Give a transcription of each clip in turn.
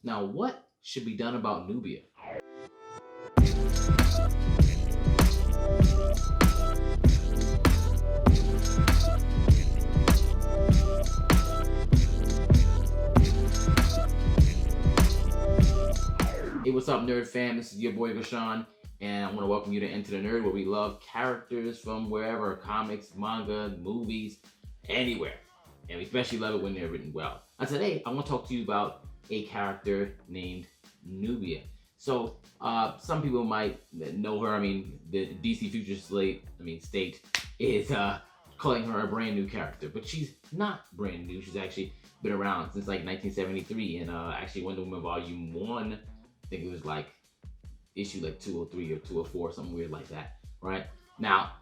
Now, what should be done about Nubia? Hey, what's up, nerd fam? This is your boy Gashan, and I want to welcome you to Into the Nerd, where we love characters from wherever, comics, manga, movies, anywhere. And we especially love it when they're written well. And today, I want to talk to you about a character named Nubia. So, some people might know her. I mean, the DC Future State is calling her a brand new character, but she's not brand new. She's actually been around since like 1973, and actually Wonder Woman Volume 1, I think it was like issue like 203 or 204, something weird like that, right? Now,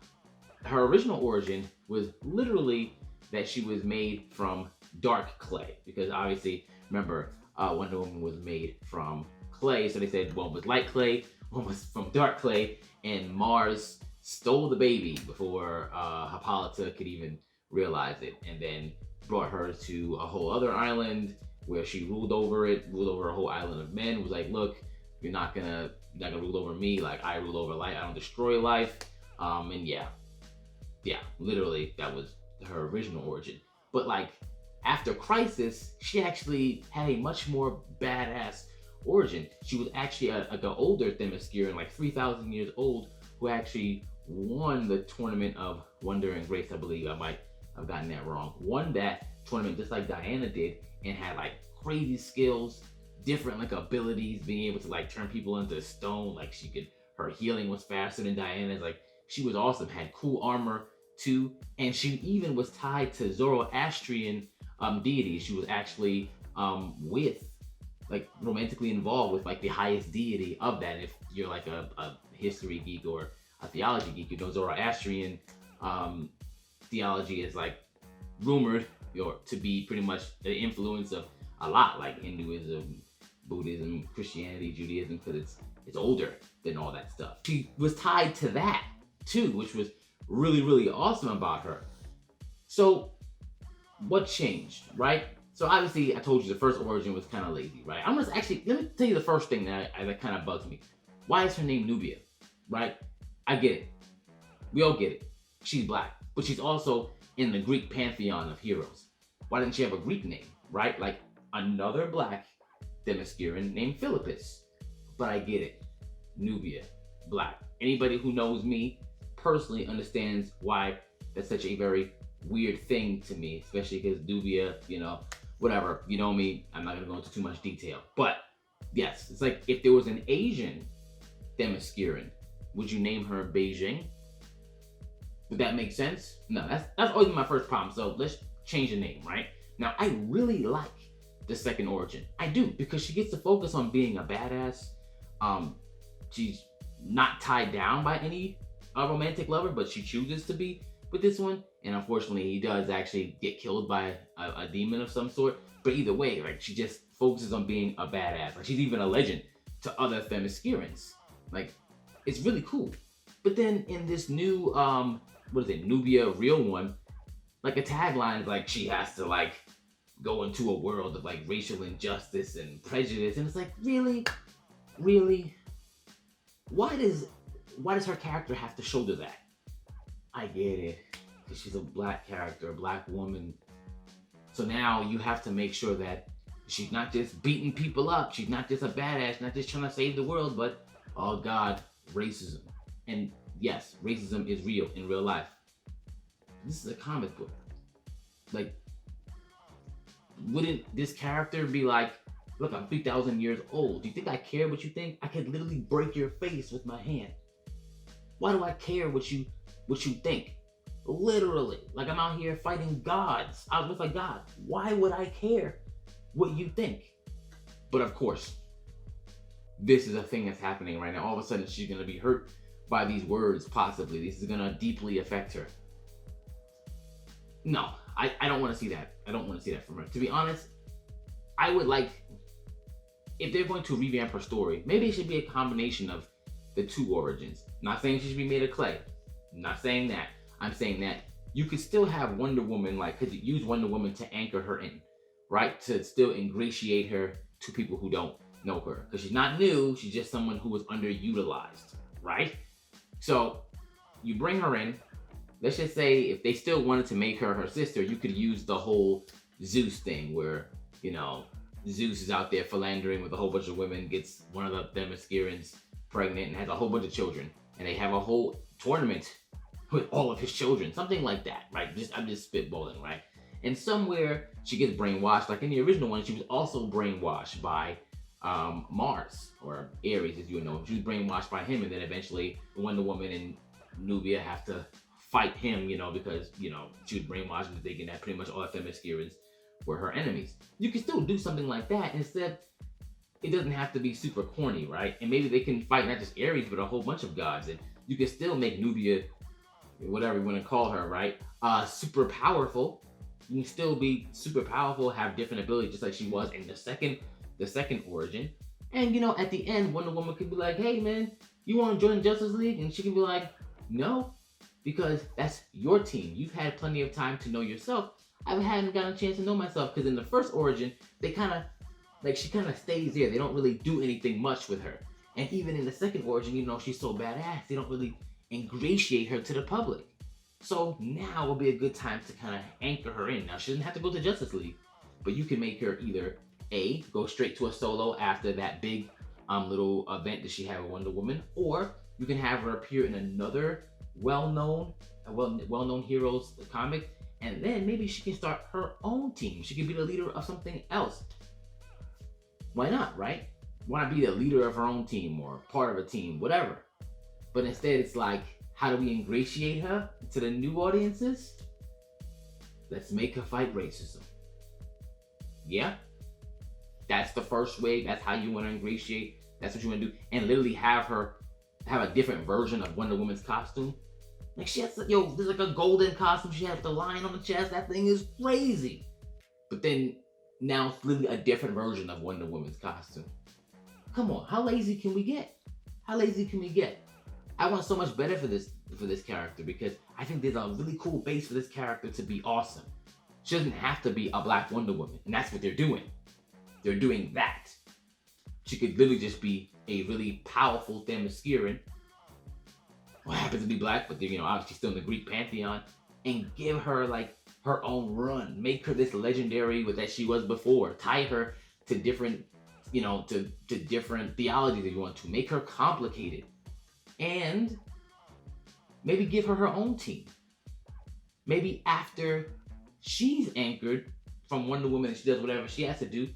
her original origin was literally that she was made from dark clay, because obviously, remember, Wonder Woman was made from clay, so they said one was light clay, one was from dark clay, and Mars stole the baby before Hippolyta could even realize it, and then brought her to a whole other island where she ruled over a whole island of men. Was like, look, you're not gonna rule over me, like I rule over life, I don't destroy life. And yeah, literally that was her original origin. But like after Crisis, she actually had a much more badass origin. She was actually like an older Themysciran, like 3,000 years old, who actually won the tournament of Wonder and Grace, I believe. I might have gotten that wrong. Won that tournament just like Diana did, and had like crazy skills, different like abilities, being able to like turn people into stone. Like her healing was faster than Diana's. Like she was awesome, had cool armor too, and she even was tied to Zoroastrian deities. She was actually with like romantically involved with like the highest deity of that. If you're like a history geek or a theology geek, you know Zoroastrian theology is like rumored to be pretty much the influence of a lot like Hinduism, Buddhism, Christianity, Judaism, because it's older than all that stuff. She was tied to that too, which was really, really awesome about her. So what changed, right? So obviously I told you the first origin was kind of lazy, right? Let me tell you the first thing that kind of bugs me. Why is her name Nubia, right? I get it. We all get it. She's black, but she's also in the Greek pantheon of heroes. Why didn't she have a Greek name, right? Like another black Themysciran named Philippus. But I get it. Nubia, black. Anybody who knows me personally understands why that's such a very weird thing to me, especially because Nubia, whatever, you know me, I'm not gonna go into too much detail. But yes, it's like if there was an Asian Themysciran, would you name her Beijing? Would that make sense? No, that's always my first problem. So let's change the name, right? Now, I really like the second origin. I do, because she gets to focus on being a badass. She's not tied down by any romantic lover, but she chooses to be with this one. And unfortunately, he does actually get killed by a demon of some sort. But either way, like she just focuses on being a badass. Like she's even a legend to other Themyscirans. Like it's really cool. But then in this new Nubia real one, like a tagline is like she has to like go into a world of like racial injustice and prejudice, and it's like really why does her character have to shoulder that? I get it, because she's a black character, a black woman, so now you have to make sure that she's not just beating people up, she's not just a badass, not just trying to save the world, but oh god, racism. And yes, racism is real in real life. This is a comic book. Like, wouldn't this character be like, look, I'm 3,000 years old. Do you think I care what you think? I could literally break your face with my hand. Why do I care what you think? Literally. Like I'm out here fighting gods. I was with a god. Why would I care what you think? But of course, this is a thing that's happening right now. All of a sudden, she's gonna be hurt by these words, possibly. This is gonna deeply affect her. No, I don't want to see that. I don't want to see that from her. To be honest, I would like, if they're going to revamp her story, maybe it should be a combination of the two origins. Not saying she should be made of clay. Not saying that. I'm saying that you could still have Wonder Woman, like, could you use Wonder Woman to anchor her in, right? To still ingratiate her to people who don't know her. Because she's not new, she's just someone who was underutilized, right? So you bring her in. Let's just say if they still wanted to make her sister, you could use the whole Zeus thing where, you know, Zeus is out there philandering with a whole bunch of women, gets one of the Themyscians pregnant and has a whole bunch of children. And they have a whole tournament with all of his children. Something like that, right? I'm just spitballing, right? And somewhere she gets brainwashed. Like in the original one, she was also brainwashed by Mars, or Ares, as you know. She was brainwashed by him, and then eventually Wonder Woman and Nubia have to fight him, you know, because, you know, she was brainwashed into thinking that pretty much all the Themyscians were her enemies. You can still do something like that. Instead, it doesn't have to be super corny, right? And maybe they can fight not just Ares, but a whole bunch of gods. And you can still make Nubia, whatever you want to call her, right? Super powerful. You can still be super powerful, have different abilities, just like she was in the second origin. And, you know, at the end, Wonder Woman could be like, hey, man, you want to join Justice League? And she can be like, no, because that's your team. You've had plenty of time to know yourself. I hadn't gotten a chance to know myself, because in the first origin, they kind of, like, she kind of stays there. They don't really do anything much with her. And even in the second origin, you know, she's so badass, they don't really ingratiate her to the public. So now will be a good time to kind of anchor her in. Now, she doesn't have to go to Justice League, but you can make her either A, go straight to a solo after that big little event that she had with Wonder Woman, or you can have her appear in another well-known heroes comic, and then maybe she can start her own team. She can be the leader of something else. Why not, right? Why not be the leader of her own team or part of a team, whatever? But instead, it's like, how do we ingratiate her to the new audiences? Let's make her fight racism. Yeah? That's the first way. That's how you want to ingratiate. That's what you want to do. And literally have her have a different version of Wonder Woman's costume. Like, she has, there's like a golden costume she had with the lion on the chest. That thing is crazy. But then now it's literally a different version of Wonder Woman's costume. Come on, how lazy can we get? How lazy can we get? I want so much better for this character, because I think there's a really cool base for this character to be awesome. She doesn't have to be a Black Wonder Woman, and that's what they're doing. They're doing that. She could literally just be a really powerful Themysciran, who happens to be Black, but you know, obviously still in the Greek pantheon, and give her like her own run. Make her this legendary with that she was before. Tie her to different, you know, to different theologies if you want to. Make her complicated. And maybe give her her own team. Maybe after she's anchored from Wonder Woman and she does whatever she has to do,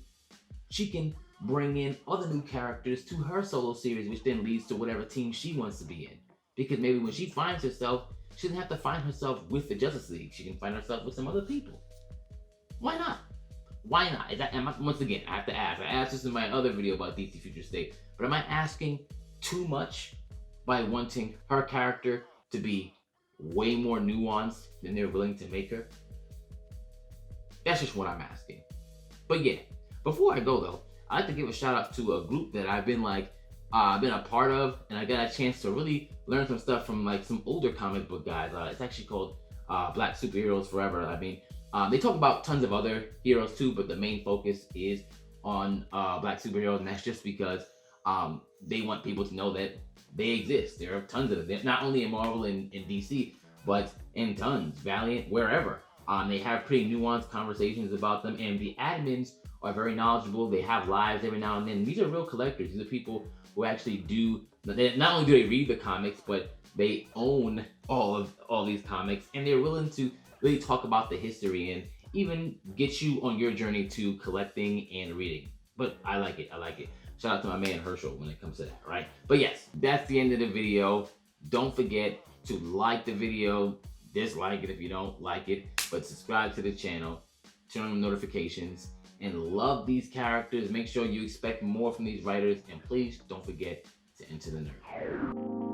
she can bring in other new characters to her solo series, which then leads to whatever team she wants to be in. Because maybe when she finds herself, she doesn't have to find herself with the Justice League. She can find herself with some other people. Why not? Why not? And once again, I have to ask. I asked this in my other video about DC Future State, but am I asking too much by wanting her character to be way more nuanced than they're willing to make her? That's just what I'm asking. But yeah, before I go though, I'd like to give a shout out to a group that I've been a part of, and I got a chance to really learn some stuff from like some older comic book guys. It's actually called Black Superheroes Forever. I mean, they talk about tons of other heroes too, but the main focus is on Black superheroes, and that's just because they want people to know that they exist. There are tons of them. They're not only in Marvel and DC, but in tons, Valiant, wherever. They have pretty nuanced conversations about them, and the admins are very knowledgeable. They have lives every now and then. These are real collectors. These are people who actually do, not only do they read the comics, but they own all these comics, and they're willing to really talk about the history and even get you on your journey to collecting and reading. But I like it. Shout out to my man Herschel when it comes to that, right? But yes, that's the end of the video. Don't forget to like the video, dislike it if you don't like it, but subscribe to the channel, turn on notifications, and love these characters. Make sure you expect more from these writers, and please don't forget to enter the nerd.